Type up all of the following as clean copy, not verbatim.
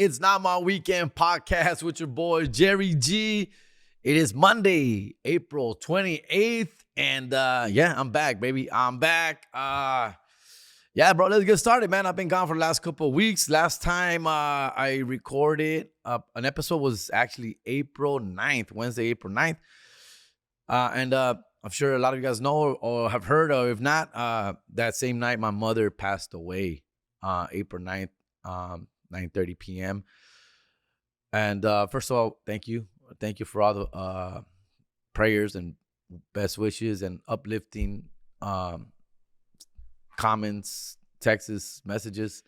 It's Not My Weekend podcast with your boy, Jerry G. It is Monday, April 28th. And I'm back, baby. I'm back. Bro, let's get started, man. I've been gone for the last couple of weeks. Last time I recorded an episode was actually April 9th, Wednesday, April 9th. I'm sure a lot of you guys know or have heard, or if not, that same night my mother passed away, April 9th, 9:30 p.m. And first of all, thank you. Thank you for all the prayers and best wishes and uplifting comments, texts, messages.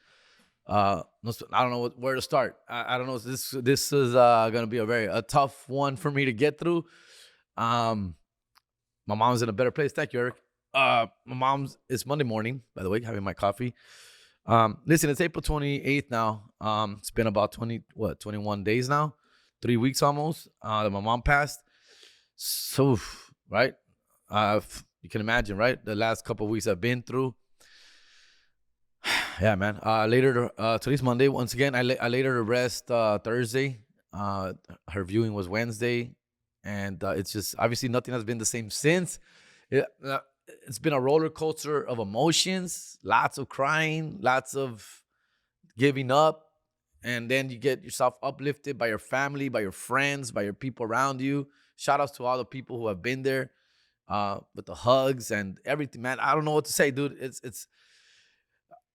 I don't know where to start. I don't know. This is going to be a tough one for me to get through. My mom's in a better place. Thank you, Eric. It's Monday morning, by the way, having my coffee. Listen, it's April 28th now. It's been about 21 days now, 3 weeks almost, that my mom passed. So, right? You can imagine, right? The last couple of weeks I've been through. Yeah, man. Today's Monday. Once again, I laid her to rest Thursday. Her viewing was Wednesday. And it's just, obviously, nothing has been the same since. It's been a roller coaster of emotions, lots of crying, lots of giving up. And then you get yourself uplifted by your family, by your friends, by your people around you. Shout outs to all the people who have been there with the hugs and everything, man. I don't know what to say, dude.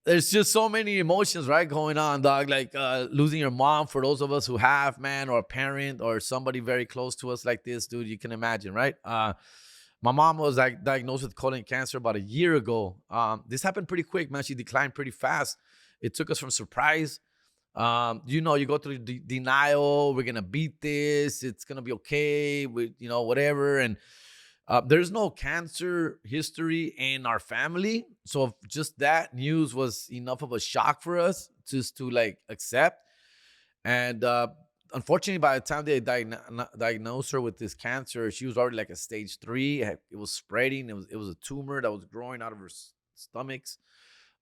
There's just so many emotions, right, going on, dog. Like losing your mom, for those of us who have, man, or a parent or somebody very close to us like this, dude. You can imagine, right? My mom was diagnosed with colon cancer about a year ago. This happened pretty quick, man. She declined pretty fast. It took us from surprise. You go through denial. We're gonna beat this. It's gonna be okay. Whatever. And there's no cancer history in our family. So just that news was enough of a shock for us just to accept. And unfortunately, by the time they diagnosed her with this cancer, she was already a stage 3. It was spreading. It was a tumor that was growing out of her stomachs.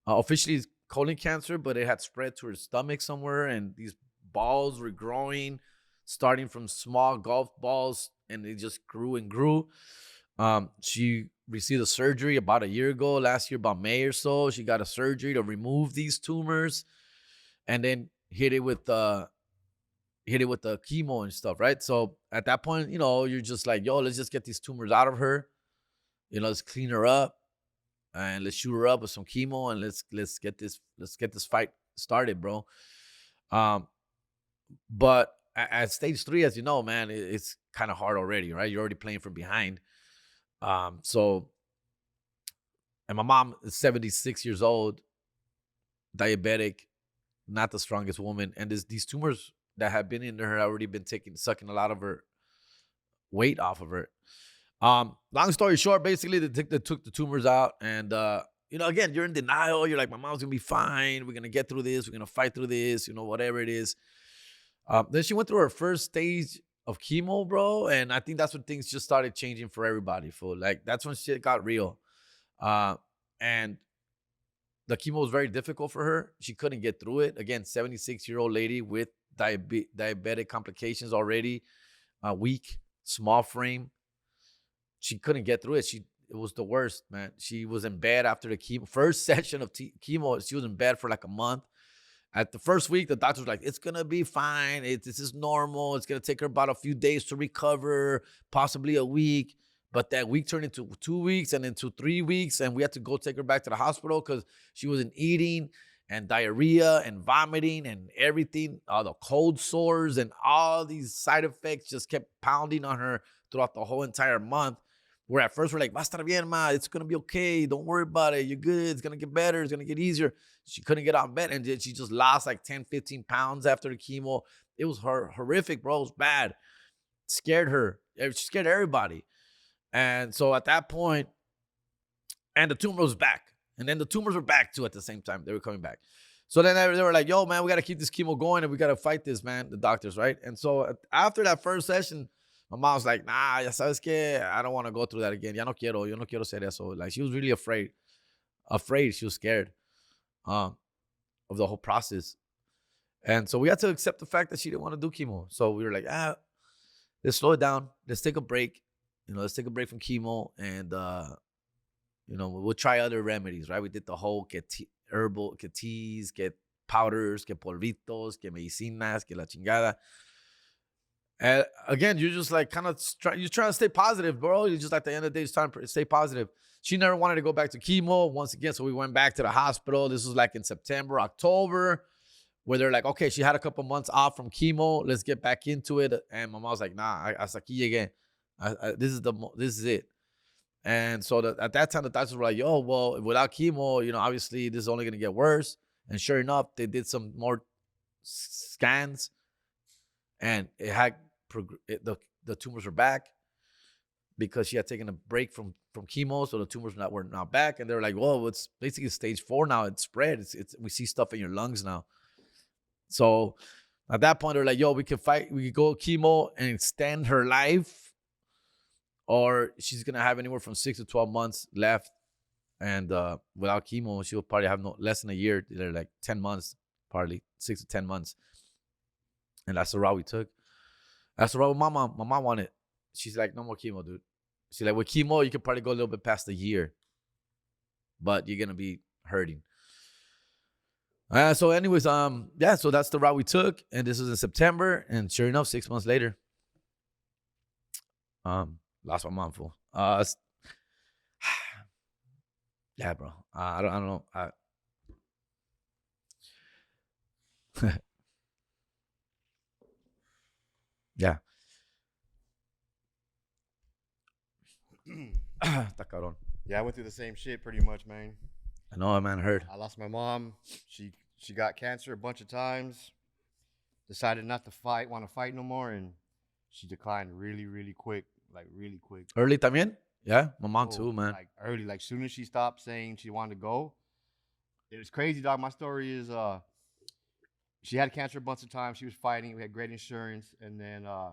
Officially, it's colon cancer, but it had spread to her stomach somewhere. And these balls were growing, starting from small golf balls, and it just grew and grew. She received a surgery about a year ago, last year, about May or so. She got a surgery to remove these tumors and then hit it with the chemo and stuff, right? So at that point, you're just like, yo, let's just get these tumors out of her. Let's clean her up and let's shoot her up with some chemo and let's get this fight started, bro. But at stage 3, as you know, man, it's kind of hard already, right? You're already playing from behind. And my mom is 76 years old, diabetic, not the strongest woman. And these tumors that have been in her have already been sucking a lot of her weight off of her. Long story short, basically they took the tumors out. And, again, you're in denial. You're like, my mom's going to be fine. We're going to get through this. We're going to fight through this, whatever it is. Then she went through her first stage of chemo, bro, and I think that's when things just started changing for everybody, fool. That's when shit got real. And the chemo was very difficult for her. She couldn't get through it. Again, 76-year-old lady with diabetic complications already, weak, small frame. She couldn't get through it. It was the worst, man. She was in bed after the first session of chemo. She was in bed for a month. At the first week, the doctor was like, it's going to be fine. This is normal. It's going to take her about a few days to recover, possibly a week. But that week turned into 2 weeks and into 3 weeks. And we had to go take her back to the hospital because she wasn't eating, and diarrhea and vomiting and everything. The cold sores and all these side effects just kept pounding on her throughout the whole entire month. Where at first we're like, va a estar bien, ma. It's going to be okay. Don't worry about it. You're good. It's going to get better. It's going to get easier. She couldn't get out of bed. And then she just lost 10, 15 pounds after the chemo. It was horrific, bro. It was bad. Scared her. She scared everybody. And so at that point, and the tumor was back. And then the tumors were back too at the same time. They were coming back. So then they were like, yo, man, we got to keep this chemo going and we got to fight this, man. The doctors, right? And so after that first session, my mom's like, nah, ya sabes que I don't want to go through that again. Yo no quiero hacer eso. She was really afraid. She was scared of the whole process. And so we had to accept the fact that she didn't want to do chemo. So we were like, let's slow it down. Let's take a break. Let's take a break from chemo, and we'll try other remedies, right? We did the whole get herbal, get teas, get powders, get polvitos, get medicinas, get la chingada. And again, you're just like you're trying to stay positive, bro. You're just at the end of the day, just trying to stay positive. She never wanted to go back to chemo once again, so we went back to the hospital. This was like in September, October, where they're like, okay, she had a couple months off from chemo. Let's get back into it. And my mom was like, nah, hasta aquí llegué. This is it. And so at that time, the doctors were like, yo, well, without chemo, obviously this is only going to get worse. And sure enough, they did some more scans, and it had the tumors were back because she had taken a break from chemo. So the tumors were not back. And they were like, whoa, it's basically stage 4 now. It's spread. We see stuff in your lungs now. So at that point, they're like, yo, we could go chemo and extend her life, or she's going to have anywhere from 6 to 12 months left. And without chemo, she'll probably have less than a year. They're like 10 months, probably 6 to 10 months. And that's the route we took. That's the route my mom wanted. She's like, no more chemo, dude. She's like, with chemo, you could probably go a little bit past a year, but you're going to be hurting. So anyways, so that's the route we took. And this was in September. And sure enough, 6 months later, lost my mom, fool. Yeah, bro. I don't know. Yeah. Yeah, I went through the same shit pretty much, man. I know, man. I heard. I lost my mom. She got cancer a bunch of times. Decided not to want to fight no more, and she declined really, really quick. Like really quick. Early también? Yeah, my mom too, man. Like early, like soon as she stopped saying she wanted to go, it was crazy, dog. My story is, she had cancer a bunch of times. She was fighting. We had great insurance, and then I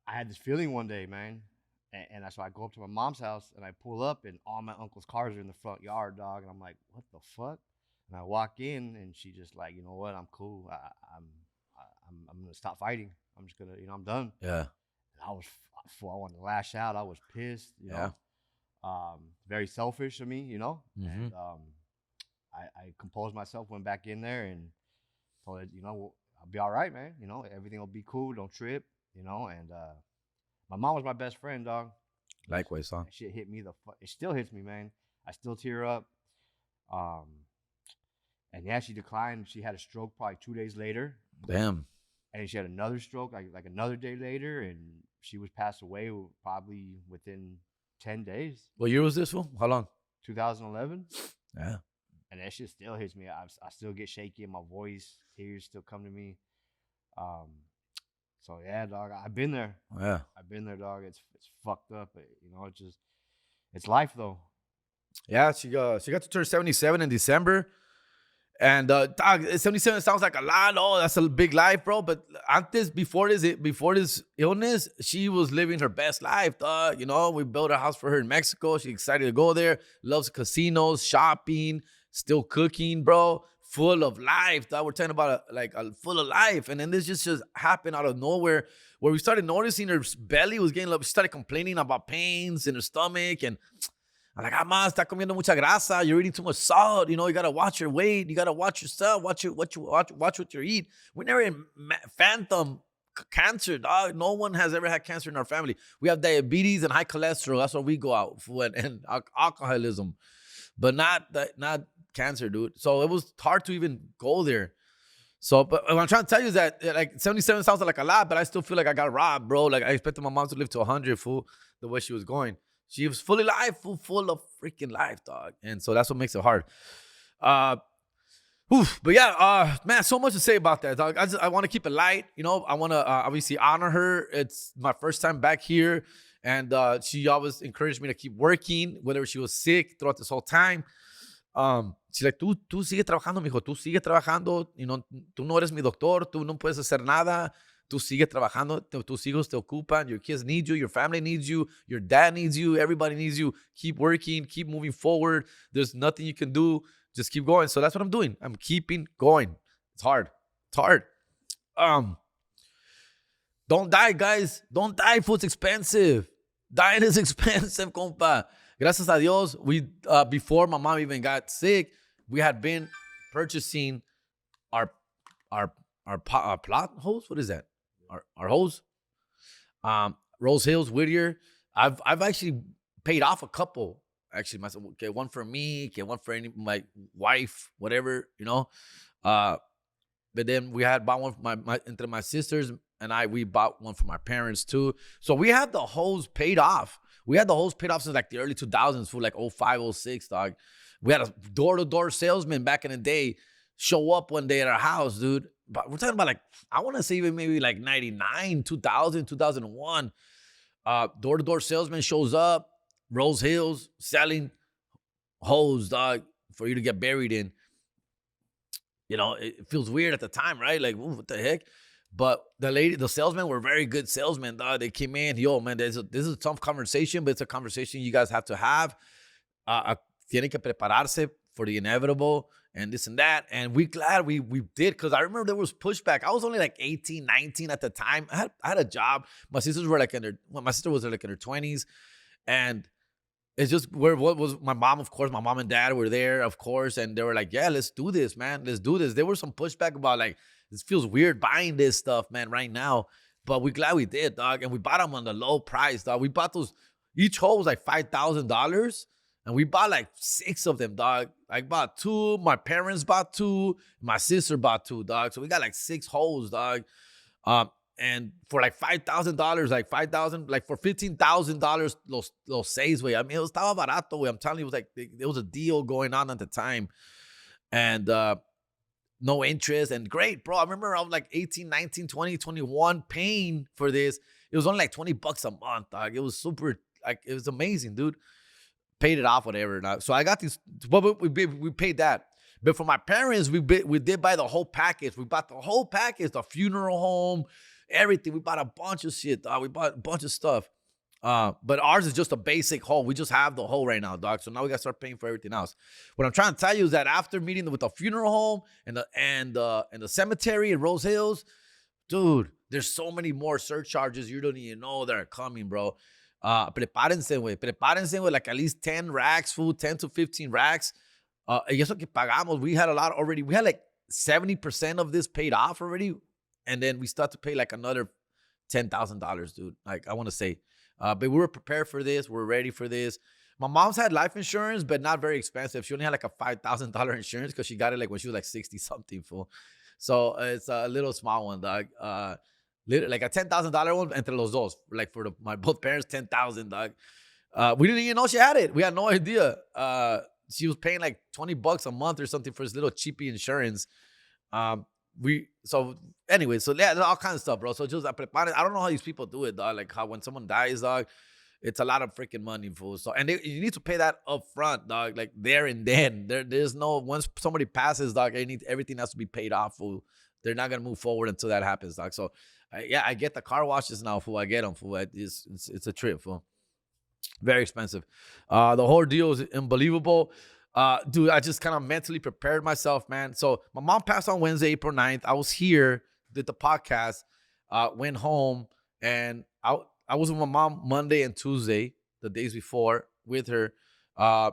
had this feeling one day, man, and so I go up to my mom's house and I pull up, and all my uncle's cars are in the front yard, dog. And I'm like, what the fuck? And I walk in, and she just like, you know what? I'm cool. I'm gonna stop fighting. I'm just gonna, I'm done. Yeah. I wanted to lash out. I was pissed, you know. Very selfish of me, Mm-hmm. And I composed myself, went back in there, and told her, I'll be all right, man. Everything will be cool. Don't trip, And my mom was my best friend, dog. Likewise, son. That shit hit me. It still hits me, man. I still tear up. And yeah, she declined. She had a stroke probably 2 days later. Damn. And she had another stroke like another day later, and she was passed away probably within 10 days. What year was this, fool? How long? 2011. Yeah. And that shit still hits me. I still get shaky in my voice. Tears still come to me. So yeah, dog. I've been there. Yeah. I've been there, dog. It's fucked up. But, it's life though. Yeah, she got to turn 77 in December. And dog, 77 sounds like a lot. Oh, that's a big life, bro. But before this illness, she was living her best life, dog. We built a house for her in Mexico. She's excited to go there. Loves casinos, shopping, still cooking, bro. Full of life, dog. We're talking about full of life. And then this just happened out of nowhere, where we started noticing her belly was getting. She started complaining about pains in her stomach, and I'm like, ma, está comiendo mucha grasa. You're eating too much salt. You got to watch your weight. You got to watch yourself. Watch what you eat. We never had phantom cancer, dog. No one has ever had cancer in our family. We have diabetes and high cholesterol. That's what we go out for, and alcoholism, but not cancer, dude. So it was hard to even go there. So, but what I'm trying to tell you is that 77 sounds like a lot, but I still feel like I got robbed, bro. Like I expected my mom to live to 100, fool, the way she was going. She was fully alive, full of freaking life, dog. And so that's what makes it hard. But yeah, man, so much to say about that, dog. I want to keep it light. I want to obviously honor her. It's my first time back here. And she always encouraged me to keep working, whether she was sick throughout this whole time. She's like, tú sigue trabajando, mijo. Tú sigue trabajando. Tú no eres mi doctor. Tú no puedes hacer nada. Tú sigue trabajando, tus hijos te ocupan, your kids need you, your family needs you, your dad needs you, everybody needs you. Keep working, keep moving forward. There's nothing you can do just keep going. So that's what I'm doing. I'm keeping going. It's hard. It's hard. Don't die, guys. Don't die. Food's expensive. Dying is expensive, compa. Gracias a Dios, we before my mom even got sick, we had been purchasing our plot hose. What is that? Our hose. Rose Hills, Whittier. I've actually paid off a couple. Actually, myself, get one for me, get one for my wife, whatever, you know. But then we had bought one for entre my sisters and we bought one for my parents too. So we had the hose paid off. We had the hose paid off since like the early 2000s, for like 05, 06, dog. We had a door-to-door salesman back in the day show up one day at our house, dude. But we're talking about like, I want to say even maybe like 99, 2000, 2001. Door-to-door salesman shows up, Rose Hills, selling hose, dog, for you to get buried in. You know, it feels weird at the time, right? Like, ooh, what the heck? But the salesmen were very good salesmen, dog. They came in, yo, man, this is a tough conversation, but it's a conversation you guys have to have. Tienen que prepararse for the inevitable and this and that. And we glad we did, because I remember there was pushback. I was only like 18, 19 at the time. I had a job. My sisters were like my sister was like in her 20s. And it's just what was my mom, of course, my mom and dad were there, of course. And they were like, yeah, let's do this, man. Let's do this. There was some pushback about like, this feels weird buying this stuff, man, right now. But we're glad we did, dog. And we bought them on the low price, dog. We bought those, each hole was like $5,000. And we bought like 6 of them, dog. I bought 2. My parents bought 2. My sister bought 2, dog. So we got like 6 holes, dog. And for like $5,000, like $5,000, like for $15,000, los 6, way. I mean, it was estaba barato, way. I'm telling you, it was like, there was a deal going on at the time. And no interest. And great, bro. I remember I was like 18, 19, 20, 21 paying for this. It was only like $20 a month, dog. It was super, like, it was amazing, dude. Paid it off, whatever. So I got these, but we paid that. But for my parents, we did buy the whole package. We bought the whole package, the funeral home, everything. We bought a bunch of shit, dog. We bought a bunch of stuff. But ours is just a basic hole. We just have the hole right now, dog. So now we got to start paying for everything else. What I'm trying to tell you is that after meeting with the funeral home and the cemetery in Rose Hills, dude, there's so many more surcharges you don't even know that are coming, bro. Prepárense, güey, like at least 10 racks, food, 10 to 15 racks. Y eso que pagamos, we had a lot already. We had like 70% of this paid off already. And then we start to pay like another $10,000, dude. Like, I want to say. But we were prepared for this. We're ready for this. My mom's had life insurance, but not very expensive. She only had like a $5,000 insurance because she got it like when she was like 60-something, fool. So it's a little small one, dog. Like a $10,000 one entre los dos, like for my both parents, $10,000, dog. We didn't even know she had it. We had no idea. She was paying like $20 a month or something for this little cheapy insurance. So anyway, so yeah, all kinds of stuff, bro. So just I don't know how these people do it, dog. Like how when someone dies, dog, it's a lot of freaking money, fool. So and you need to pay that up front, dog. Like there and then. There's no once somebody passes, dog. Everything has to be paid off, fool. They're not gonna move forward until that happens, dog. So yeah, I get the car washes now, fool. I get them, fool. It's a trip, fool. Very expensive. The whole deal is unbelievable. Dude, I just kind of mentally prepared myself, man. So my mom passed on Wednesday, April 9th. I was here, did the podcast, went home, and I was with my mom Monday and Tuesday, the days before, with her,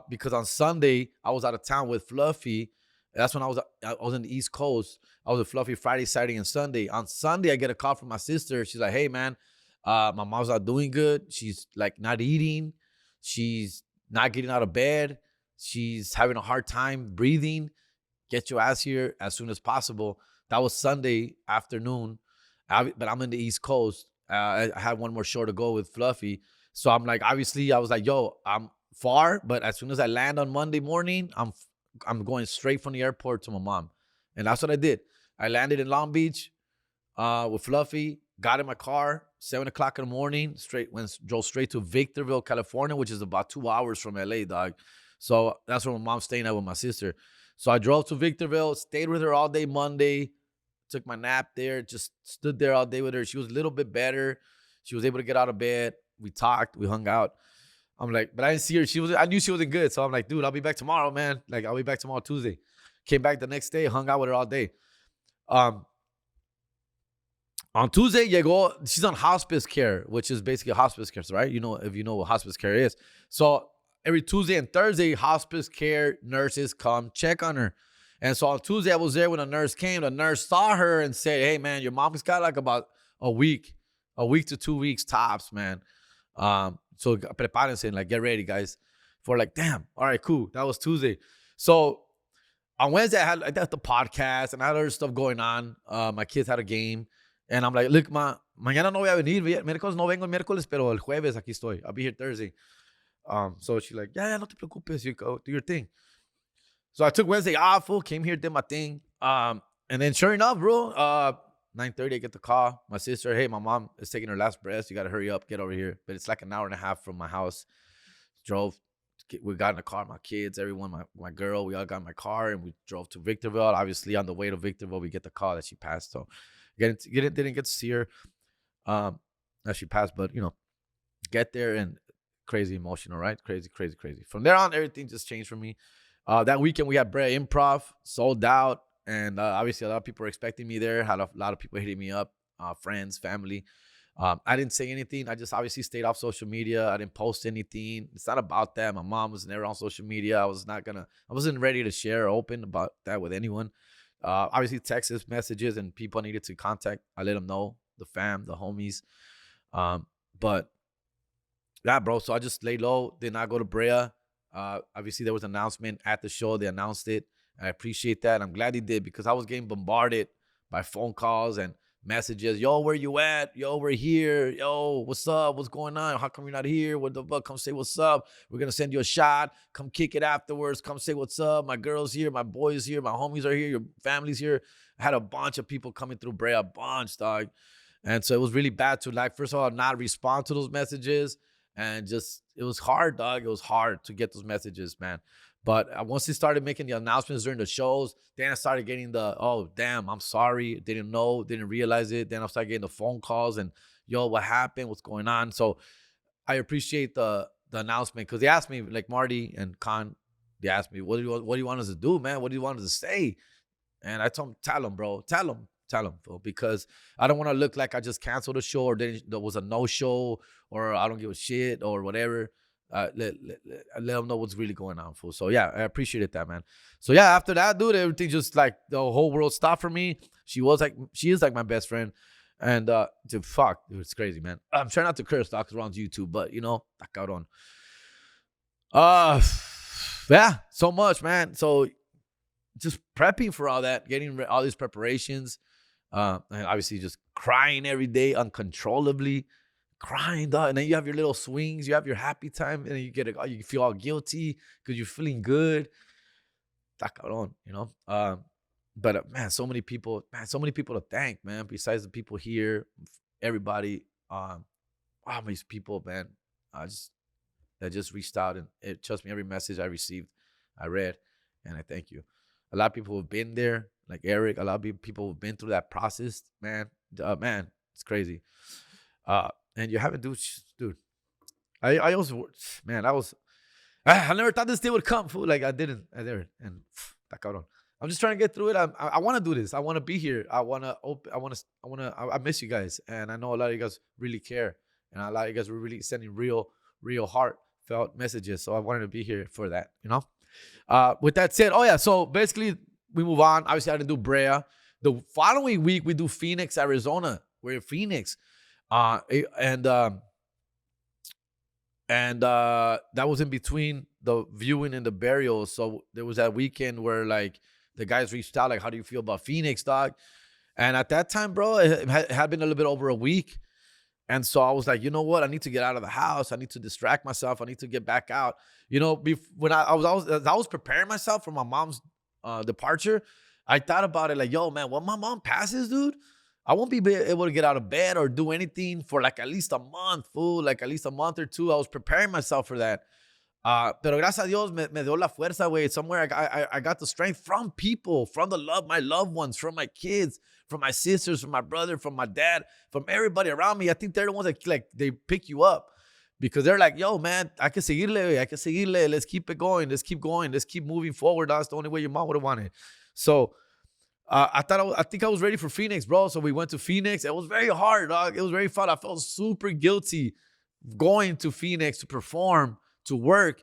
because on Sunday I was out of town with Fluffy. That's when I was in the East Coast. I was with Fluffy Friday, Saturday, and Sunday. On Sunday, I get a call from my sister. She's like, hey, man, my mom's not doing good. She's like not eating. She's not getting out of bed. She's having a hard time breathing. Get your ass here as soon as possible. That was Sunday afternoon, but I'm in the East Coast. I had one more show to go with Fluffy. So I'm like, obviously, I was like, yo, I'm far, but as soon as I land on Monday morning, I'm going straight from the airport to my mom. And that's what I did. I landed in Long Beach with Fluffy, got in my car, 7 o'clock in the morning, drove straight to Victorville, California, which is about 2 hours from LA, dog. So that's where my mom's staying at with my sister. So I drove to Victorville, stayed with her all day Monday, took my nap there, just stood there all day with her. She was a little bit better. She was able to get out of bed. We talked, we hung out. I'm like, but I didn't see her. I knew she wasn't good. So I'm like, dude, I'll be back tomorrow, man. Like, I'll be back tomorrow, Tuesday. Came back the next day, hung out with her all day. On Tuesday, llegó, she's on hospice care, which is basically hospice care, right? You know, if you know what hospice care is. So every Tuesday and Thursday, hospice care nurses come check on her. And so on Tuesday, I was there when a nurse came. The nurse saw her and said, hey, man, your mom's got like about a week to 2 weeks tops, man. So prepárense, like, get ready, guys. For like, damn, all right, cool. That was Tuesday. So on Wednesday, I had the podcast and I had other stuff going on. My kids had a game. And I'm like, look, mañana no voy a venir. Miércoles no vengo el miércoles, pero el jueves aquí estoy. I'll be here Thursday. So she's like, yeah, no te preocupes. You go do your thing. So I took Wednesday off, came here, did my thing. And then sure enough, bro, 9:30, I get the call. My sister, hey, my mom is taking her last breath. You got to hurry up, get over here. But it's like an hour and a half from my house. We got in the car, my kids, everyone, my girl, we all got in my car and we drove to Victorville. Obviously, on the way to Victorville, we get the call that she passed. So didn't get to see her as she passed, but get there and crazy emotional, right? Crazy. From there on, everything just changed for me. That weekend we had Brea Improv, sold out, and obviously a lot of people were expecting me there. Had a lot of people hitting me up, friends, family. I didn't say anything. I just obviously stayed off social media. I didn't post anything. It's not about that. My mom was never on social media. I wasn't ready to share or open about that with anyone. Obviously text messages and people I needed to contact, I let them know, the fam, the homies. But yeah, bro, so I just laid low, did not go to Brea. Obviously there was an announcement at the show. They announced it, and I appreciate that. I'm glad they did, because I was getting bombarded by phone calls and messages. Yo, where you at? Yo, we're here. Yo, what's up? What's going on? How come you're not here? What the fuck? Come say what's up. We're gonna send you a shot. Come kick it afterwards. Come say what's up. My girl's here. My boy's here. My homies are here. Your family's here. I had a bunch of people coming through Brea, a bunch, dog. And so it was really bad to, like, first of all, not respond to those messages. And just, it was hard, dog. It was hard to get those messages, man. But once they started making the announcements during the shows, then I started getting the, oh, damn, I'm sorry. Didn't know, didn't realize it. Then I started getting the phone calls and, yo, what happened? What's going on? So I appreciate the announcement, because they asked me, like Marty and Khan, they asked me, what do you want us to do, man? What do you want us to say? And I told them, tell them, bro. Tell them, Phil, because I don't want to look like I just canceled a show or there was a no-show or I don't give a shit or whatever. Let them know what's really going on, fool. So yeah, I appreciated that, man. So yeah, after that, dude, everything just, like, the whole world stopped for me. She is like my best friend, and dude, fuck, dude, it's crazy, man. I'm trying not to curse, dog, because we're on YouTube, but back out on. Yeah, so much, man. So just prepping for all that, getting all these preparations, and obviously just crying every day uncontrollably. Crying, dog. And then you have your little swings, you have your happy time, and then you feel all guilty because you're feeling good. But man, so many people to thank, man. Besides the people here, everybody, all these people, man, that just reached out, and trust me, every message I received, I read, and I thank you. A lot of people have been there, like Eric. A lot of people have been through that process, man. Man, it's crazy. And you haven't, dude. I also, man, I never thought this day would come, fool. Like, I didn't, and I'm just trying to get through it. I want to do this. I want to be here. I miss you guys, and I know a lot of you guys really care, and a lot of you guys were really sending real heartfelt messages. So I wanted to be here for that, With that said, so basically we move on. Obviously, I didn't do Brea. The following week we do Phoenix, Arizona. We're in Phoenix. And that was in between the viewing and the burial. So there was that weekend where, like, the guys reached out, like, how do you feel about Phoenix, dog? And at that time, bro, it had been a little bit over a week. And so I was like, you know what? I need to get out of the house. I need to distract myself. I need to get back out. When I was preparing myself for my mom's departure, I thought about it like, yo, man, when my mom passes, dude, I won't be able to get out of bed or do anything for like at least a month, fool. Like at least a month or two. I was preparing myself for that. Pero gracias a Dios me dio la fuerza, güey. Somewhere I got the strength from people, from my loved ones, from my kids, from my sisters, from my brother, from my dad, from everybody around me. I think they're the ones that, like, they pick you up because they're like, yo, man, I can seguirle, let's keep it going, let's keep going, let's keep moving forward. That's the only way your mom would have wanted. So I think I was ready for Phoenix, bro. So we went to Phoenix. It was very hard, dog. It was very fun. I felt super guilty going to Phoenix to perform, to work,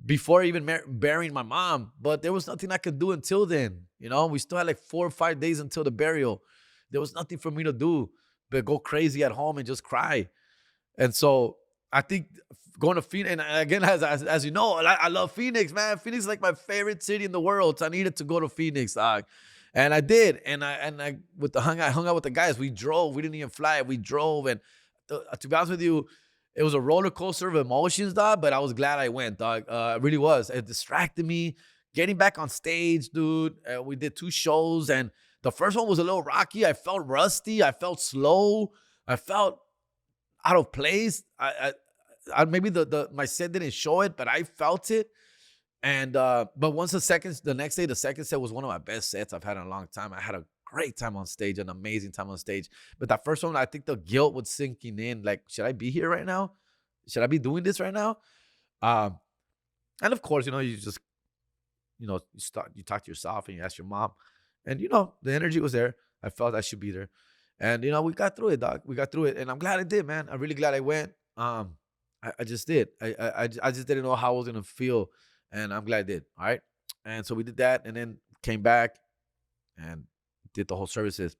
before even burying my mom. But there was nothing I could do until then. You know, we still had like 4 or 5 days until the burial. There was nothing for me to do but go crazy at home and just cry. And so I think going to Phoenix, and again, as you know, I love Phoenix, man. Phoenix is like my favorite city in the world. So I needed to go to Phoenix, dog. And I did. And I hung out with the guys. We drove. We didn't even fly. We drove. And to be honest with you, it was a roller coaster of emotions, dog. But I was glad I went, dog. It really was. It distracted me. Getting back on stage, dude. We did 2 shows, and the first one was a little rocky. I felt rusty. I felt slow. I felt out of place. I maybe my set didn't show it, but I felt it. And but once the next day, the second set was one of my best sets I've had in a long time. I had a great time on stage, an amazing time on stage. But that first one, I think the guilt was sinking in. Like, should I be here right now? Should I be doing this right now? And of course, you just, you talk to yourself and you ask your mom, and the energy was there. I felt I should be there, and we got through it, dog. We got through it, and I'm glad I did, man. I'm really glad I went. I just did. I just didn't know how I was gonna feel, and I'm glad I did. All right, and so we did that, and then came back and did the whole services.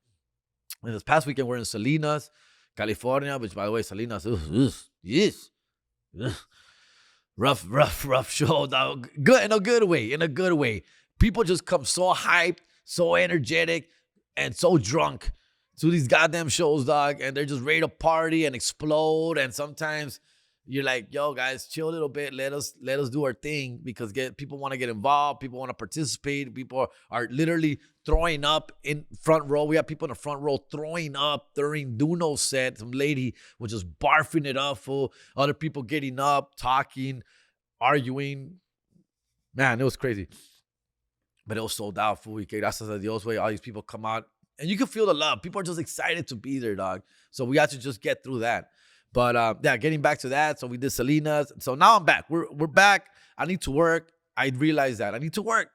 And this past weekend we're in Salinas, California, which, by the way, Salinas, yes. Rough show, dog. Good, in a good way. People just come so hyped, so energetic, and so drunk to these goddamn shows, dog. And they're just ready to party and explode. And sometimes you're like, yo, guys, chill a little bit. Let us do our thing, because people want to get involved. People want to participate. People are literally throwing up in front row. We have people in the front row throwing up during Duno's set. Some lady was just barfing it up, fool. Other people getting up, talking, arguing. Man, it was crazy. But it was sold out, fool. Gracias a Dios, way. All these people come out, and you can feel the love. People are just excited to be there, dog. So we had to just get through that. But yeah, getting back to that. So we did Salinas. So now I'm back. We're back. I need to work. I realized that I need to work.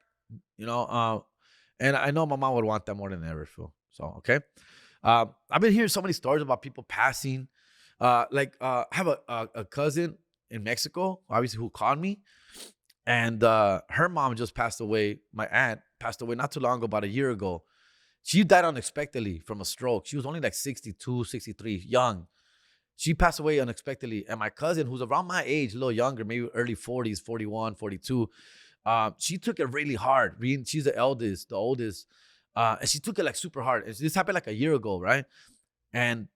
And I know my mom would want that more than ever, Phil. So okay. I've been hearing so many stories about people passing. I have a cousin in Mexico, obviously, who called me, and her mom just passed away. My aunt passed away not too long ago, about a year ago. She died unexpectedly from a stroke. She was only like 62, 63, young. She passed away unexpectedly. And my cousin, who's around my age, a little younger, maybe early 40s, 41, 42, she took it really hard. She's the oldest. And she took it like super hard. And this happened like a year ago, right? And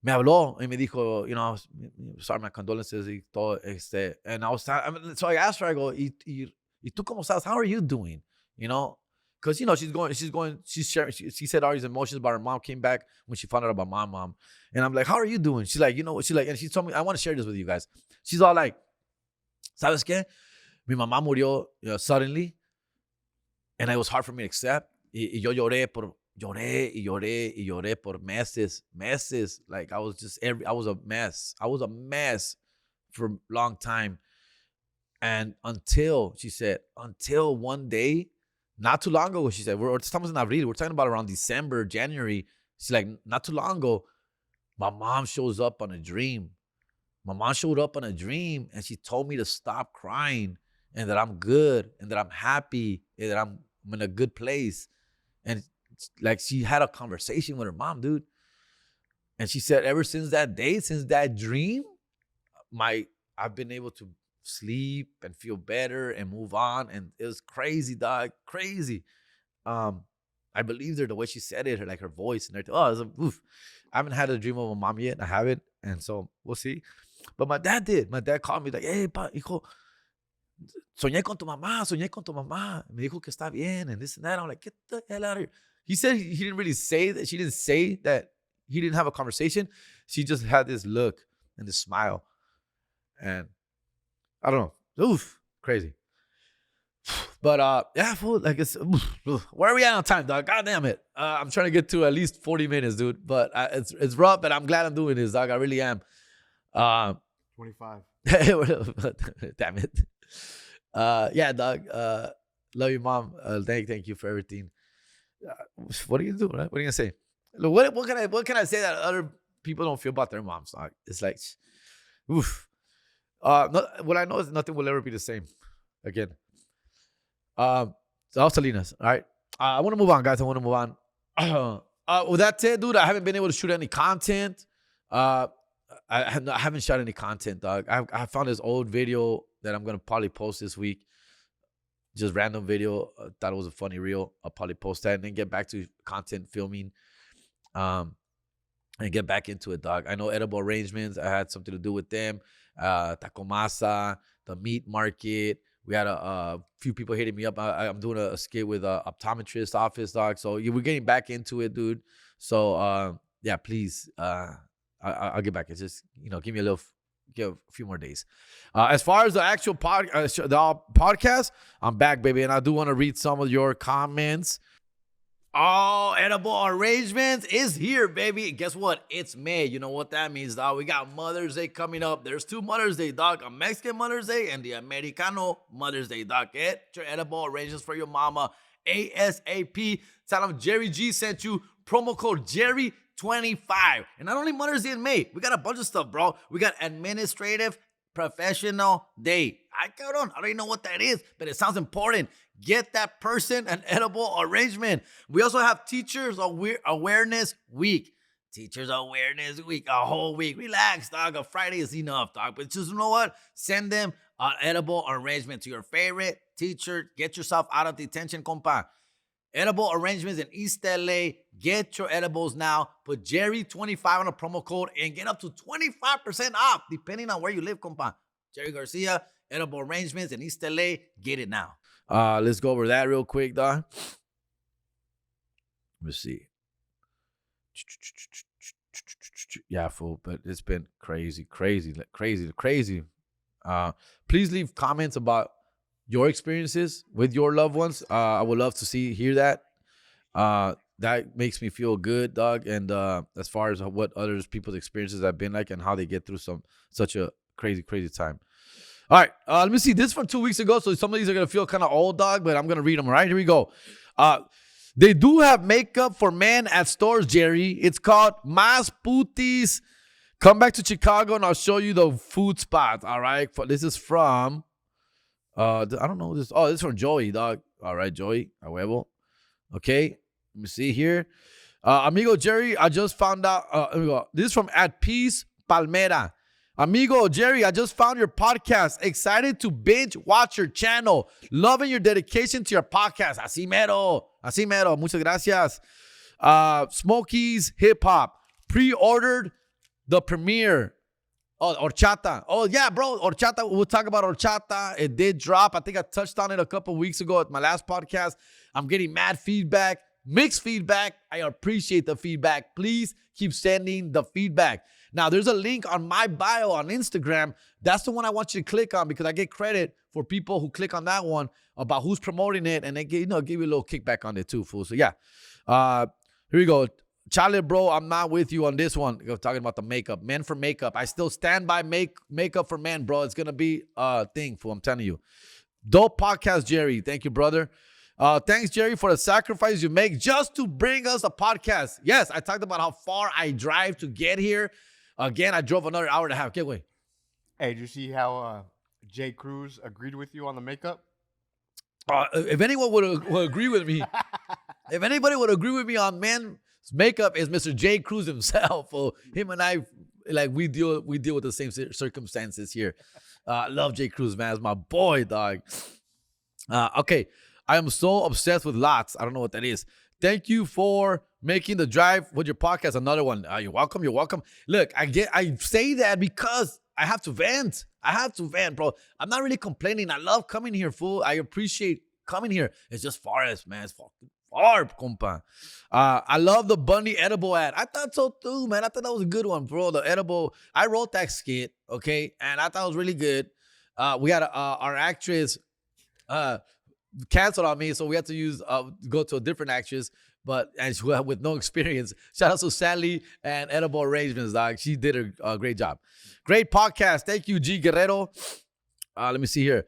me habló y me dijo, sorry, my condolences y todo, and so I asked her, I go, y tú cómo estás? How are you doing? Because she's sharing. She said all these emotions about her mom. Came back when she found out about my mom, and I'm like, how are you doing? She's like, and she told me, I want to share this with you guys. She's all like, ¿sabes qué? Mi mamá murió suddenly, and it was hard for me to accept. Y yo lloré por meses. Like I was a mess for a long time, and she said, until one day. Not too long ago, she said, estamos en abril. We're talking about around December, January. She's like, not too long ago, my mom shows up on a dream. My mom showed up on a dream, and she told me to stop crying, and that I'm good, and that I'm happy, and that I'm in a good place. And like, she had a conversation with her mom, dude. And she said, ever since that day, since that dream, I've been able to sleep and feel better and move on. And it was crazy, dog. Crazy. I believed her the way she said it, her voice and everything. Oh, it was oof. I haven't had a dream of my mom yet. I haven't. And so we'll see. But my dad did. My dad called me like, hey, hijo, soñé con tu mamá. Me dijo que está bien and this and that. I'm like, get the hell out of here. He said he didn't really say that. She didn't say that he didn't have a conversation. She just had this look and this smile. And I don't know. Oof, crazy. But yeah, fool, like where are we at on time, dog? God damn it. I'm trying to get to at least 40 minutes, dude. But it's rough, but I'm glad I'm doing this, dog. I really am. 25. Damn it. Yeah, dog. Love you, mom. Thank you for everything. What are you gonna do, right? What are you gonna say? Look, what can I say that other people don't feel about their moms? Dog? It's like, oof. What I know is nothing will ever be the same again. So I was telling us, all right. I want to move on, guys. I want to move on. With that said, dude, I haven't been able to shoot any content. I haven't shot any content, dog. I found this old video that I'm gonna probably post this week. Just random video. Thought it was a funny reel. I'll probably post that and then get back to content filming. And get back into it, dog. I know Edible Arrangements. I had something to do with them. Taco Masa, the meat market. We had a few people hitting me up. I'm doing a skit with a optometrist office, dog. So we're getting back into it, dude. So yeah, please. I'll get back. It's just, give me give a few more days. As far as the actual podcast, I'm back, baby. And I do want to read some of your comments. Oh, Edible Arrangements is here, baby. Guess what? It's May. You know what that means, dog. We got Mother's Day coming up. There's 2 Mother's Day, dog. A Mexican Mother's Day and the Americano Mother's Day, dog. Get your Edible Arrangements for your mama ASAP. Tell them Jerry G sent you. Promo code Jerry25. And not only Mother's Day in May, we got a bunch of stuff, bro. We got Administrative Professional Day. I don't even know what that is, but it sounds important. Get that person an edible arrangement. We also have Teachers Awareness Week. Teachers Awareness Week, a whole week. Relax, dog. A Friday is enough, dog. But just, you know what? Send them an edible arrangement to your favorite teacher. Get yourself out of detention, compa. Edible Arrangements in East LA. Get your edibles now. Put Jerry25 on a promo code and get up to 25% off, depending on where you live, compa. Jerry Garcia, Edible Arrangements in East LA. Get it now. Let's go over that real quick, dog. Let's see. Yeah, fool, but it's been crazy. Please leave comments about your experiences with your loved ones. I would love to hear that. That makes me feel good, dog. And as far as what other people's experiences have been like and how they get through such a crazy time. All right, let me see. This from 2 weeks ago, so some of these are going to feel kind of old, dog, but I'm going to read them. All right, here we go. They do have makeup for men at stores, Jerry. It's called Mas Putis. Come back to Chicago, and I'll show you the food spots, all right? This is from, I don't know this. Oh, this is from Joey, dog. All right, Joey, a huevo. Okay, let me see here. Amigo Jerry, I just found out. Let me go. This is from At Peace Palmera. Amigo Jerry, I just found your podcast. Excited to binge watch your channel. Loving your dedication to your podcast. Así mero. Muchas gracias. Smokies Hip Hop. Pre-ordered the premiere. Oh, horchata. Oh, yeah, bro. Horchata. We'll talk about horchata. It did drop. I think I touched on it a couple weeks ago at my last podcast. I'm getting mad feedback. Mixed feedback. I appreciate the feedback. Please keep sending the feedback. Now, there's a link on my bio on Instagram. That's the one I want you to click on because I get credit for people who click on that one about who's promoting it, and they give you a little kickback on it too, fool. So, yeah. Here we go. Charlie, bro, I'm not with you on this one. You're talking about the makeup. Men for makeup. I still stand by makeup for men, bro. It's going to be a thing, fool. I'm telling you. Dope podcast, Jerry. Thank you, brother. Thanks, Jerry, for the sacrifice you make just to bring us a podcast. Yes, I talked about how far I drive to get here. Again, I drove another hour and a half. Get away. Hey, did you see how Jay Cruz agreed with you on the makeup? If anyone would agree with me, if anybody would agree with me on men's makeup, is Mr. Jay Cruz himself. Him and I, like we deal with the same circumstances here. Love Jay Cruz, man. It's my boy, dog. Okay. I am so obsessed with lots. I don't know what that is. Thank you for making the drive with your podcast. Another one. You're welcome. Look, I say that because I have to vent. Bro. I'm not really complaining. I love coming here, fool. I appreciate coming here. It's just far as, man. It's fucking far, compa. I love the Bundy edible ad. I thought so too, man. I thought that was a good one, bro. The edible. I wrote that skit, okay? And I thought it was really good. We had our actress canceled on me, so we had to go to a different actress. and with no experience. Shout out to Sally and Edible Arrangements, dog. She did a great job. Great podcast. Thank you, G Guerrero. Let me see here.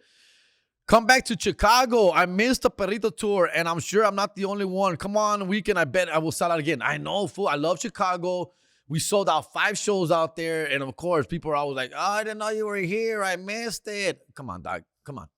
Come back to Chicago. I missed the Perrito tour, and I'm sure I'm not the only one. Come on, weekend. I bet I will sell out again. I know, fool. I love Chicago. We sold out 5 shows out there, and of course, people are always like, "Oh, I didn't know you were here. I missed it." Come on, dog. Come on.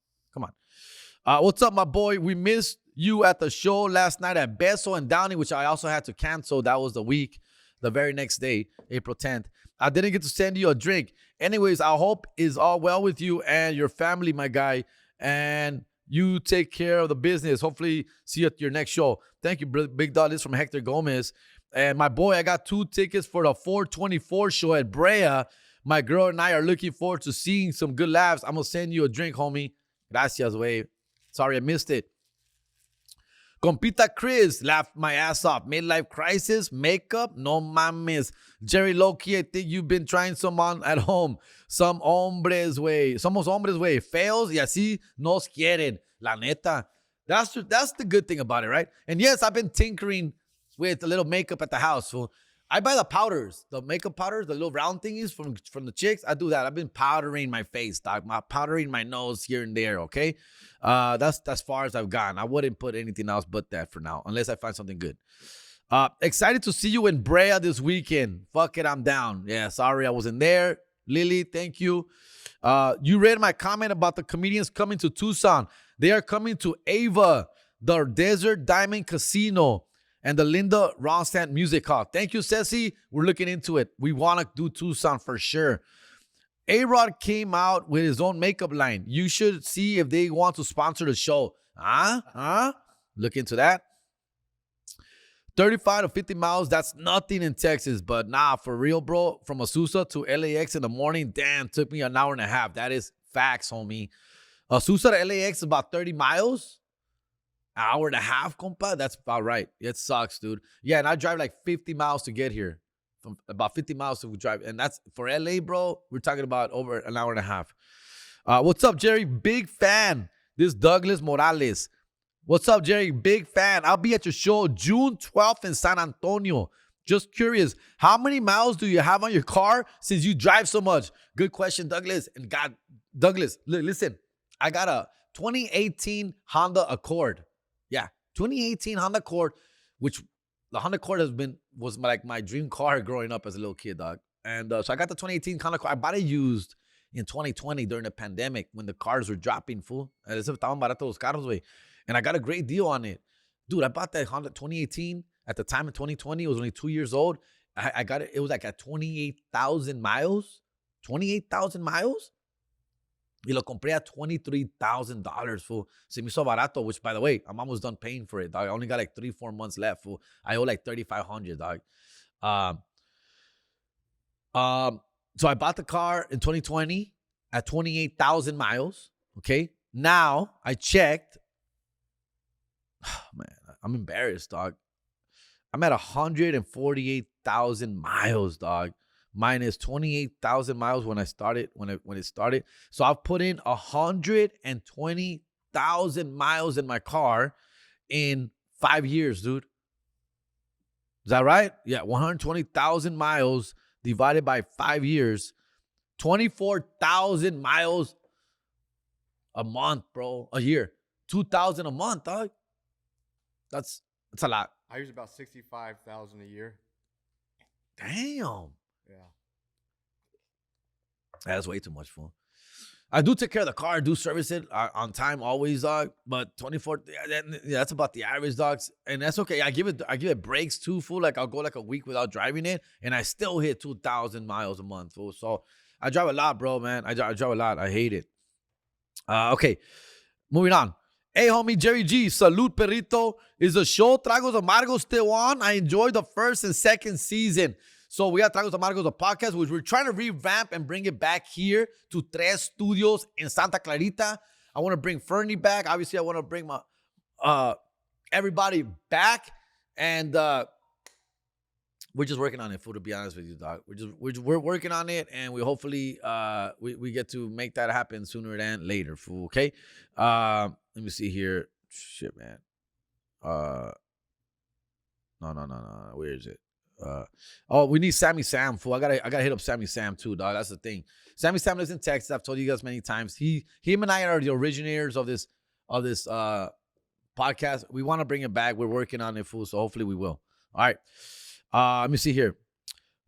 What's up, my boy? We missed you at the show last night at Beso and Downey, which I also had to cancel. That was the very next day, April 10th. I didn't get to send you a drink. Anyways, I hope is all well with you and your family, my guy. And you take care of the business. Hopefully, see you at your next show. Thank you, Big Dog. This is from Hector Gomez. And my boy, I got 2 tickets for the 424 show at Brea. My girl and I are looking forward to seeing some good laughs. I'm going to send you a drink, homie. Gracias, way. Sorry I missed it. Compita Chris laughed my ass off. Midlife crisis, makeup, no mames. Jerry Loki, I think you've been trying someone at home. Some hombres, way. Somos hombres, way. Fails y así nos quieren. La neta. That's the good thing about it, right? And yes, I've been tinkering with a little makeup at the house. So I buy the powders, the makeup powders, the little round thingies from the chicks. I do that. I've been powdering my face, dog. Powdering my nose here and there, okay? That's as far as I've gone. I wouldn't put anything else but that for now, unless I find something good. Excited to see you in Brea this weekend. Fuck it, I'm down. Yeah, sorry I wasn't there. Lily, thank you. You read my comment about the comedians coming to Tucson. They are coming to Ava, the Desert Diamond Casino, and the Linda Ronstadt Music Hall. Thank you, Ceci. We're looking into it. We want to do Tucson for sure. A-Rod came out with his own makeup line. You should see if they want to sponsor the show. Look into that. 35 to 50 miles, that's nothing in Texas. But nah, for real, bro. From Azusa to LAX in the morning, damn, took me an hour and a half. That is facts, homie. Azusa to LAX is about 30 miles. An hour and a half, compa. That's about right. It sucks, dude. Yeah, and I drive like 50 miles to get here. From about 50 miles to drive. And that's for LA, bro. We're talking about over an hour and a half. What's up, Jerry? Big fan. This Douglas Morales. What's up, Jerry? Big fan. I'll be at your show June 12th in San Antonio. Just curious, how many miles do you have on your car since you drive so much? Good question, Douglas. And God, Douglas, listen, I got a 2018 Honda Accord. Yeah, 2018 Honda Accord, which the Honda Accord was like my dream car growing up as a little kid, dog. And so I got the 2018 Honda Accord. I bought it used in 2020 during the pandemic when the cars were dropping, fool. Estaban baratos los carros, güey. And I got a great deal on it. Dude, I bought that Honda 2018 at the time in 2020. It was only 2 years old. I got it. It was like at 28,000 miles. 28,000 miles? Y lo compré at $23,000, fool. Se me hizo barato, which, by the way, I'm almost done paying for it, dog. I only got like 3-4 months left, fool. I owe like $3,500, dog. So I bought the car in 2020 at 28,000 miles, okay? Now, I checked. Oh, man, I'm embarrassed, dog. I'm at 148,000 miles, dog. Minus 28,000 miles when it started. So I've put in 120,000 miles in my car in 5 years, dude. Is that right? Yeah, 120,000 miles divided by 5 years. 24,000 miles a month, bro. A year. 2,000 a month, dog. That's a lot. I use about 65,000 a year. Damn. Yeah. That's way too much, fool. I do take care of the car. I do service it on time, always, dog. But 24, that's about the average, dogs. And that's okay. I give it breaks too, fool. Like I'll go like a week without driving it, and I still hit 2,000 miles a month, fool. So I drive a lot, bro, man. I drive a lot. I hate it. Okay, moving on. Hey, homie, Jerry G. Salud, perrito. Is the show Tragos Amargos still on? I enjoyed the first and second season. So we got Tragos Amargos, the podcast, which we're trying to revamp and bring it back here to Tres Studios in Santa Clarita. I want to bring Fernie back. Obviously, I want to bring my everybody back. And we're just working on it, fool, to be honest with you, dog. We're working on it, and we hopefully we get to make that happen sooner than later, fool, okay? Let me see here. Shit, man. No. Where is it? Oh, we need Sammy Sam. Fool. I gotta hit up Sammy Sam too, dog. That's the thing. Sammy Sam lives in Texas. I've told you guys many times. Him and I are the originators of this podcast. We want to bring it back. We're working on it, fool. So hopefully we will. All right. Let me see here.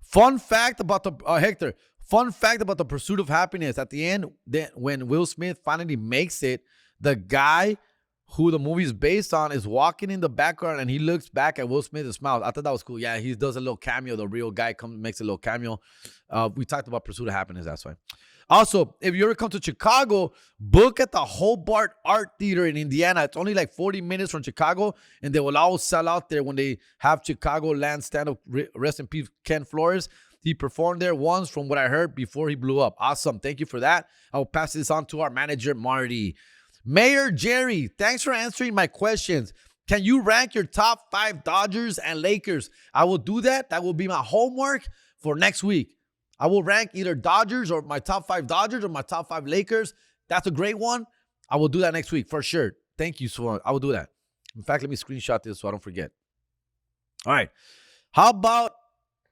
Fun fact about the Hector. Fun fact about the Pursuit of Happiness. At the end, when Will Smith finally makes it, the guy who the movie is based on is walking in the background and he looks back at Will Smith and smiles. I thought that was cool. Yeah, he does a little cameo. The real guy comes makes a little cameo. We talked about Pursuit of Happiness. That's why. Also, if you ever come to Chicago, book at the Hobart Art Theater in Indiana. It's only like 40 minutes from Chicago, and they will always sell out there when they have Chicago Land stand-up. Rest in peace, Ken Flores. He performed there once, from what I heard, before he blew up. Awesome. Thank you for that. I will pass this on to our manager, Marty. Mayor Jerry, thanks for answering my questions. Can you rank your top 5 Dodgers and Lakers? I will do that. That will be my homework for next week. I will rank either Dodgers or my top 5 Dodgers or my top 5 Lakers. That's a great one. I will do that next week for sure. Thank you so much. I will do that. In fact, let me screenshot this so I don't forget. All right. How about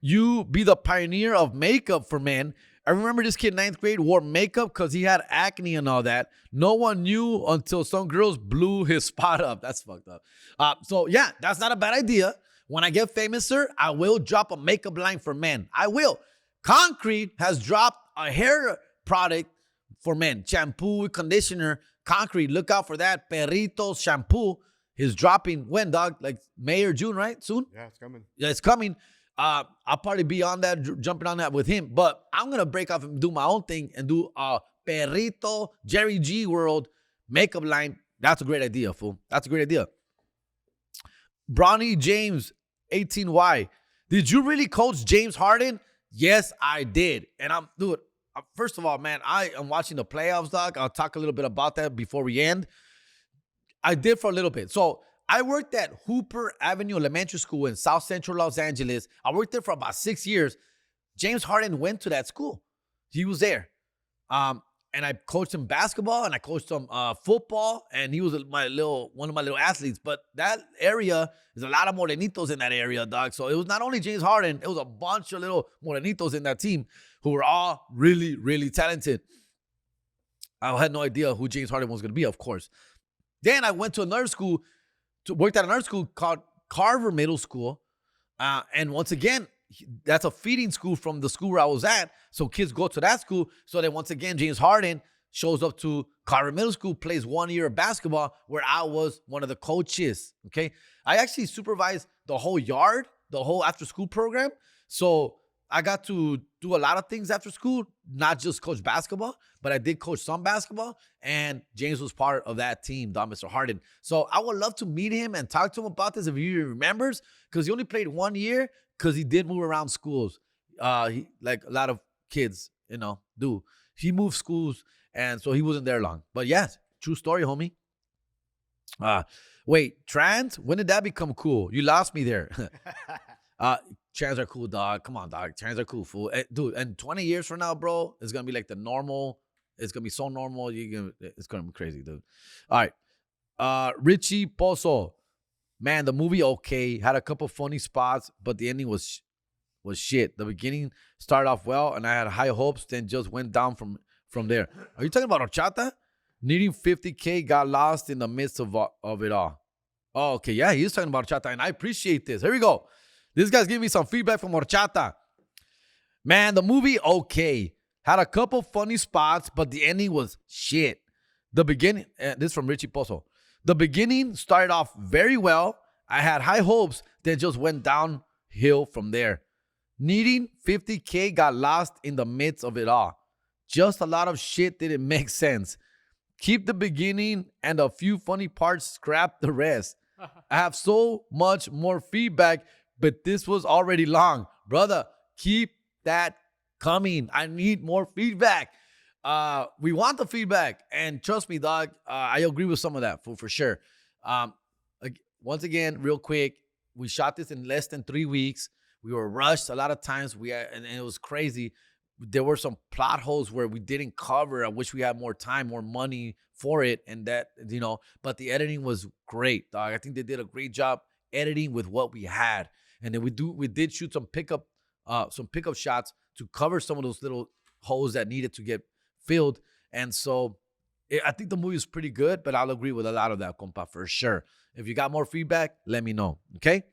you be the pioneer of makeup for men? I remember this kid in 9th grade wore makeup because he had acne and all that. No one knew until some girls blew his spot up. That's fucked up. So, yeah, that's not a bad idea. When I get famous, sir, I will drop a makeup line for men. I will. Concrete has dropped a hair product for men. Shampoo, conditioner. Concrete, look out for that. Perrito shampoo is dropping when, dog? Like May or June, right? Soon? Yeah, it's coming. Yeah, it's coming. I'll probably be on that, jumping on that with him. But I'm going to break off and do my own thing and do a Perrito Jerry G World makeup line. That's a great idea, fool. That's a great idea. Bronny James, 18Y. Did you really coach James Harden? Yes, I did. And first of all, man, I am watching the playoffs, dog. I'll talk a little bit about that before we end. I did for a little bit. So I worked at Hooper Avenue Elementary School in South Central Los Angeles. I worked there for about 6 years. James Harden went to that school. He was there. And I coached him basketball and I coached him football. And he was one of my little athletes. But that area, there's a lot of morenitos in that area, dog. So it was not only James Harden, it was a bunch of little morenitos in that team who were all really, really talented. I had no idea who James Harden was going to be, of course. Then I went to another school, worked at another school called Carver Middle School. And once again, that's a feeding school from the school where I was at. So kids go to that school. So then once again, James Harden shows up to Carver Middle School, plays 1 year of basketball where I was one of the coaches. Okay. I actually supervised the whole yard, the whole after school program. So I got to do a lot of things after school, not just coach basketball, but I did coach some basketball. And James was part of that team, Mr. Harden. So I would love to meet him and talk to him about this if he remembers, because he only played 1 year because he did move around schools. Like a lot of kids, do. He moved schools, and so he wasn't there long. But yes, true story, homie. Wait, trans? When did that become cool? You lost me there. Trans are cool, dog. Come on, dog. Trans are cool, fool. Dude, and 20 years from now, bro, it's going to be like the normal. It's going to be so normal. It's going to be crazy, dude. All right. Richie Pozo. Man, the movie, okay. Had a couple funny spots, but the ending was shit. The beginning started off well, and I had high hopes, then just went down from there. Are you talking about Horchata? Needing $50K, got lost in the midst of it all. Oh, okay. Yeah, he is talking about Horchata, and I appreciate this. Here we go. This guy's giving me some feedback from Horchata. Man, the movie, okay. Had a couple funny spots, but the ending was shit. The beginning, this is from Richie Pozo. The beginning started off very well. I had high hopes, then just went downhill from there. Needing $50K, got lost in the midst of it all. Just a lot of shit didn't make sense. Keep the beginning and a few funny parts, scrap the rest. I have so much more feedback, but this was already long. Brother, keep that coming. I need more feedback. We want the feedback. And trust me, dog, I agree with some of that for sure. Once again, real quick, we shot this in less than 3 weeks. We were rushed a lot of times. And it was crazy. There were some plot holes where we didn't cover. I wish we had more time, more money for it. And that, but the editing was great, dog. I think they did a great job editing with what we had. And then we did shoot some pickup shots to cover some of those little holes that needed to get filled. And so I think the movie is pretty good, but I'll agree with a lot of that, compa, for sure. If you got more feedback, let me know. Okay.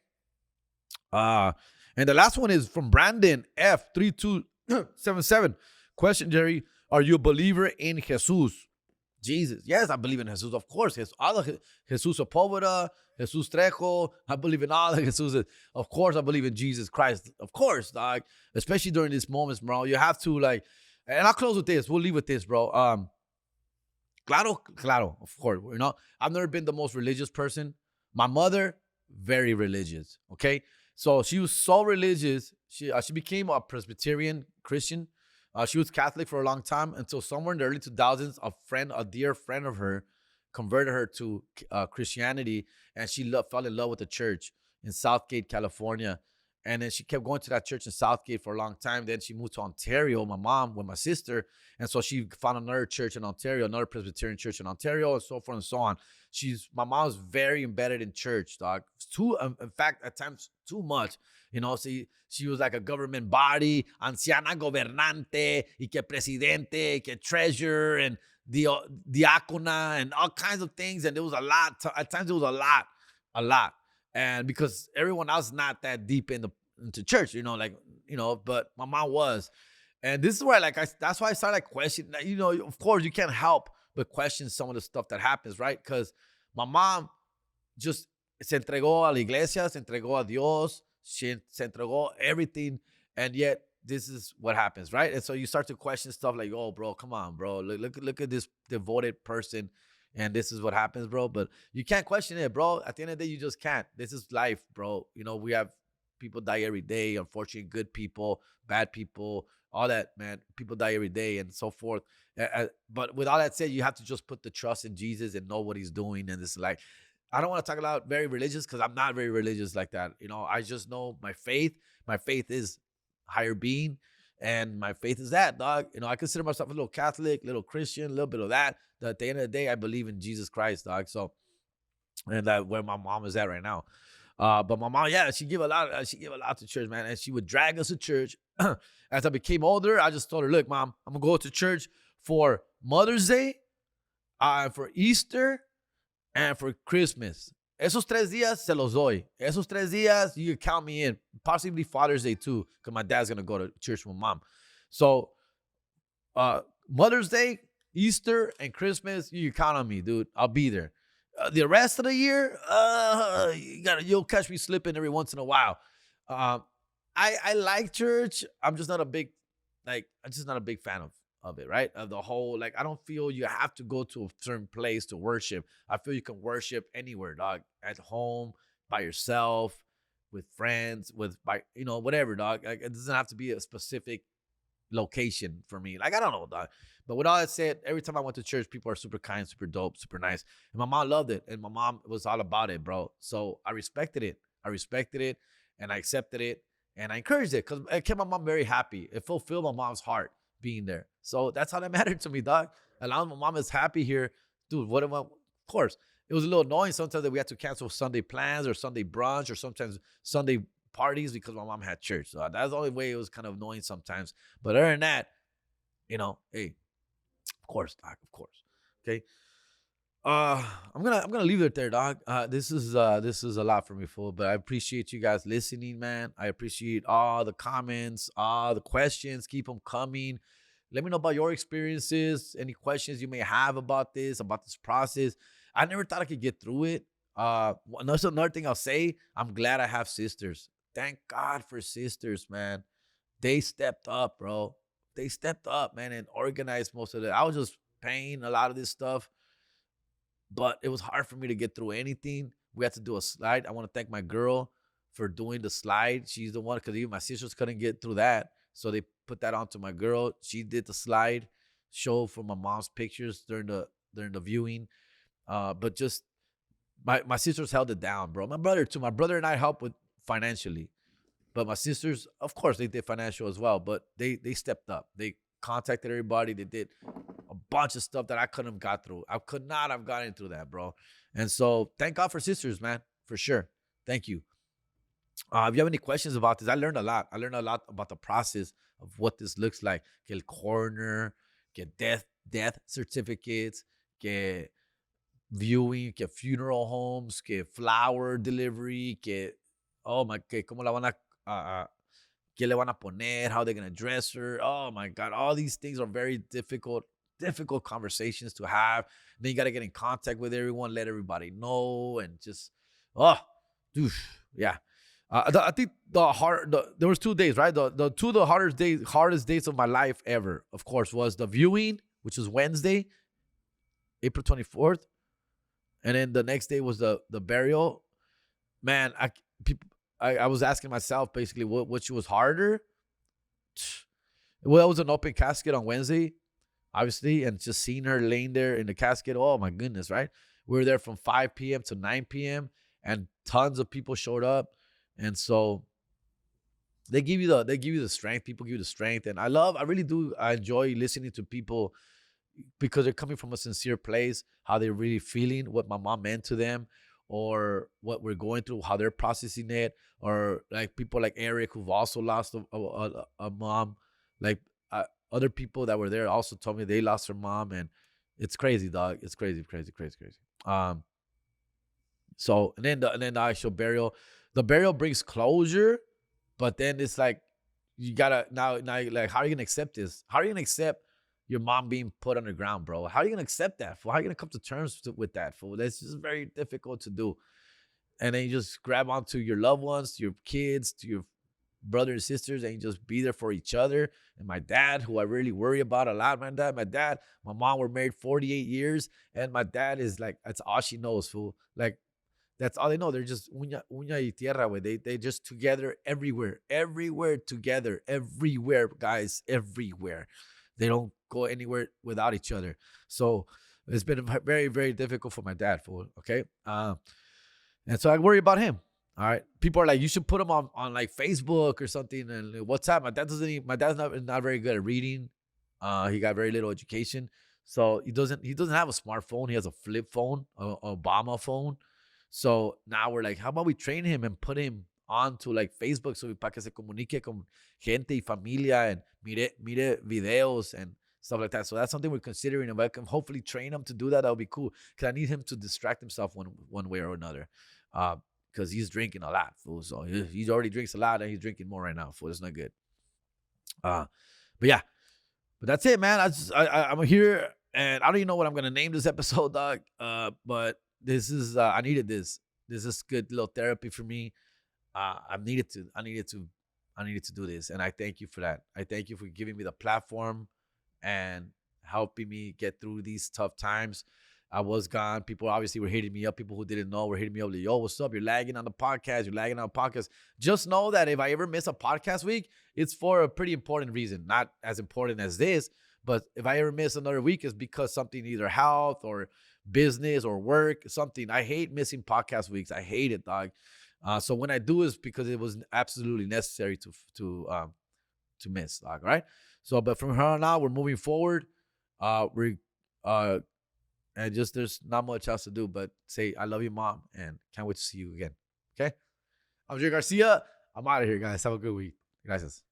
And the last one is from Brandon F3277. Question, Jerry, are you a believer in Jesus? Jesus. Yes, I believe in Jesus. Of course. All of Jesus Sepulveda, Jesus Trejo. I believe in all of Jesus. Of course, I believe in Jesus Christ. Of course, dog. Especially during these moments, bro. You have to and I'll close with this. We'll leave with this, bro. Claro, of course. I've never been the most religious person. My mother, very religious. Okay. So she was so religious. She became a Presbyterian Christian. She was Catholic for a long time until somewhere in the early 2000s, a dear friend of her, converted her to Christianity, and she fell in love with the church in Southgate, California. And then she kept going to that church in Southgate for a long time. Then she moved to Ontario, my mom, with my sister. And so she found another church in Ontario, another Presbyterian church in Ontario, and so forth and so on. My mom's very embedded in church, dog. In fact, at times too much. She was like a government body, anciana gobernante, y que presidente, y que treasurer, and diácona, and all kinds of things. And there was a lot. At times, it was a lot. And because everyone else is not that deep into church, but my mom was. And this is where, that's why I started questioning. Of course, you can't help but question some of the stuff that happens, right? Because my mom just se entregó a la iglesia, se entregó a Dios, se entregó everything, and yet this is what happens, right? And so you start to question stuff like, oh, bro, come on, bro. Look at this devoted person, and this is what happens, bro. But you can't question it, bro. At the end of the day, you just can't. This is life, bro. We have people die every day. Unfortunately, good people, bad people, all that, man. People die every day and so forth. But with all that said, you have to just put the trust in Jesus and know what he's doing. And it's like, I don't want to talk about very religious because I'm not very religious like that. I just know my faith. My faith is higher being. And my faith is that, dog. I consider myself a little Catholic, little Christian, a little bit of that. But at the end of the day, I believe in Jesus Christ, dog. So, and that's where my mom is at right now. But my mom, yeah, she give a lot to church, man. And she would drag us to church. As I became older, I just told her, look, mom, I'm going to go to church for Mother's Day, for Easter, and for Christmas. Esos 3 días se los doy. Esos 3 días, you can count me in. Possibly Father's Day too, because my dad's going to go to church with mom. So, Mother's Day, Easter, and Christmas, you can count on me, dude. I'll be there. The rest of the year, you'll catch me slipping every once in a while. I like church. I'm just not a big fan of it, right? Of the whole, I don't feel you have to go to a certain place to worship. I feel you can worship anywhere, dog. At home, by yourself, with friends, whatever, dog. It doesn't have to be a specific location for me. I don't know, dog. But with all that said, every time I went to church, people are super kind, super dope, super nice. And my mom loved it. And my mom was all about it, bro. So I respected it. And I accepted it. And I encouraged it because it kept my mom very happy. It fulfilled my mom's heart being there. So that's how that mattered to me, dog. As long as my mom is happy here, dude, of course. It was a little annoying sometimes that we had to cancel Sunday plans or Sunday brunch or sometimes Sunday parties because my mom had church. So that's the only way it was kind of annoying sometimes. But other than that, hey, of course, dog, of course. Okay. I'm gonna leave it there, dog. This is a lot for me, fool. But I appreciate you guys listening, man. I appreciate all the comments, all the questions. Keep them coming. Let me know about your experiences, any questions you may have about this process. I never thought I could get through it. Another thing I'll say, I'm glad I have sisters. Thank God for sisters, man. They stepped up, bro. They stepped up, man, and organized most of it. I was just paying a lot of this stuff, but it was hard for me to get through anything. We had to do a slide. I want to thank my girl for doing the slide. She's the one, because even my sisters couldn't get through that. So they put that onto my girl. She did the slide show for my mom's pictures during the viewing. But just my sisters held it down, bro. My brother too. My brother and I helped with financially. But my sisters, of course, they did financial as well. But they stepped up. They contacted everybody. They did a bunch of stuff that I couldn't have got through. I could not have gotten through that, bro. And so thank God for sisters, man, for sure. Thank you. If you have any questions about this, I learned a lot. I learned a lot about the process of what this looks like. Que el coroner, que death certificates, que viewing, que funeral homes, que flower delivery, que oh my, que cómo la van a qué le van a poner, how they're gonna dress her. Oh my God, all these things are very difficult conversations to have. Then you gotta get in contact with everyone, let everybody know, and just oh, dude, yeah. I think there was 2 days, right? The two of the hardest days of my life ever, of course, was the viewing, which was Wednesday, April 24th, and then the next day was the burial. Man, I was asking myself basically which was harder. Well, it was an open casket on Wednesday, obviously, and just seeing her laying there in the casket. Oh my goodness, right? We were there from 5 p.m. to 9 p.m. and tons of people showed up, and so they give you the strength. People give you the strength, and I really do. I enjoy listening to people because they're coming from a sincere place, how they're really feeling, what my mom meant to them, or what we're going through, how they're processing it, or like people like Eric who've also lost a mom, like other people that were there also told me they lost their mom, and it's crazy, dog. It's crazy, crazy, crazy, crazy. So and then the actual burial, the burial brings closure, but then it's like you gotta now like how are you gonna accept this? How are you gonna accept your mom being put underground, bro? How are you gonna accept that? Fool? How are you gonna come to terms with that? Fool? That's just very difficult to do. And then you just grab onto your loved ones, to your kids, to your brothers and sisters, and you just be there for each other. And my dad, who I really worry about a lot, my mom were married 48 years, and my dad is like, that's all she knows, fool. Like that's all they know. They're just uña y tierra, way. They just together everywhere together, everywhere, guys, everywhere. They don't go anywhere without each other. So it's been very, very difficult for my dad, fool. Okay. And so I worry about him. All right. People are like, you should put him on like Facebook or something and WhatsApp. My dad's not very good at reading. He got very little education. So he doesn't have a smartphone. He has a flip phone, a Obama phone. So now we're like, how about we train him and put him onto like Facebook so para que se comunique con gente y familia and mire videos and stuff like that. So that's something we're considering. If I can hopefully train him to do that, that would be cool. Because I need him to distract himself one way or another. Because he's drinking a lot, fool. So he already drinks a lot and he's drinking more right now, fool. It's not good. But yeah. But that's it, man. I'm here and I don't even know what I'm gonna name this episode, dog. But this is I needed this. This is good little therapy for me. I needed to do this, and I thank you for that. I thank you for giving me the platform and helping me get through these tough times. I was gone. People obviously were hitting me up. People who didn't know were hitting me up like, yo, what's up? You're lagging on the podcast. You're lagging on the podcast. Just know that if I ever miss a podcast week, it's for a pretty important reason. Not as important as this, but if I ever miss another week, it's because something, either health or business or work, something. I hate missing podcast weeks. I hate it, dog. So when I do, it's because it was absolutely necessary to miss, dog. Right. So, but from here on out, we're moving forward. And just there's not much else to do but say I love you, mom, and can't wait to see you again. Okay. I'm Jay Garcia. I'm out of here, guys. Have a good week. Gracias.